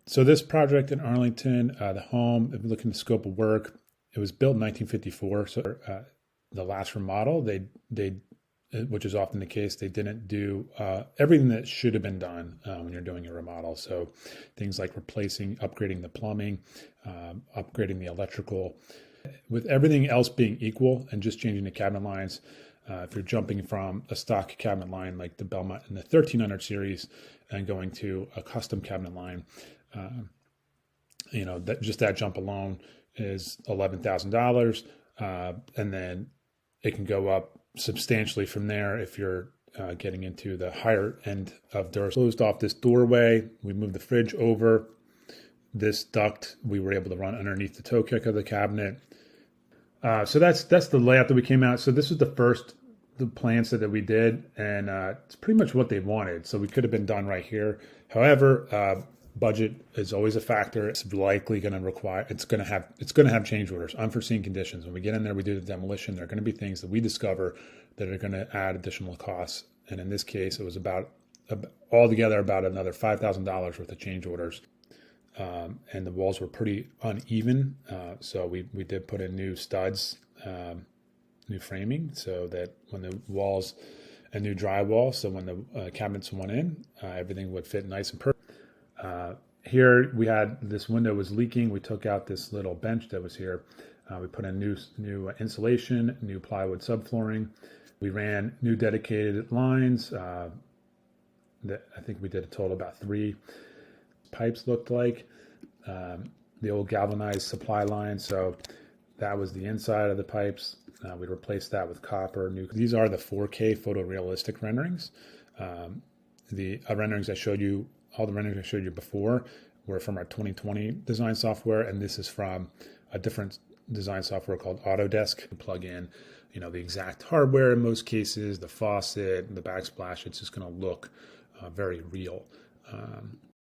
So this project in Arlington, the home, if you look in the scope of work, it was built in 1954. So the last remodel, which is often the case, they didn't do everything that should have been done when you're doing a remodel. So things like upgrading the plumbing, upgrading the electrical, with everything else being equal and just changing the cabinet lines. If you're jumping from a stock cabinet line like the Bellmont in the 1300 series and going to a custom cabinet line, that jump alone is $11,000, and then it can go up substantially from there if you're getting into the higher end of Dura. Closed off this doorway. We moved the fridge over. This duct we were able to run underneath the toe kick of the cabinet. So that's the layout that we came out. So this was the plans that we did, and it's pretty much what they wanted. So we could have been done right here. However, budget is always a factor. It's likely going to require. It's going to have change orders, unforeseen conditions. When we get in there, we do the demolition. There are going to be things that we discover that are going to add additional costs. And in this case, it was altogether about another $5,000 worth of change orders. And the walls were pretty uneven, so we did put in new studs, new framing, so that when the walls, a new drywall, so when the cabinets went in, everything would fit nice and perfect. Here we had this window was leaking. We took out this little bench that was here. We put in new insulation, new plywood subflooring. We ran new dedicated lines. I think we did a total about 3 pipes looked like, the old galvanized supply line. So that was the inside of the pipes. We replaced that with copper. These are the 4K photorealistic renderings. The renderings I showed you, all the renderings I showed you before, were from our 2020 design software, and this is from a different design software called Autodesk. You plug in, the exact hardware in most cases, the faucet, the backsplash. It's just going to look very real.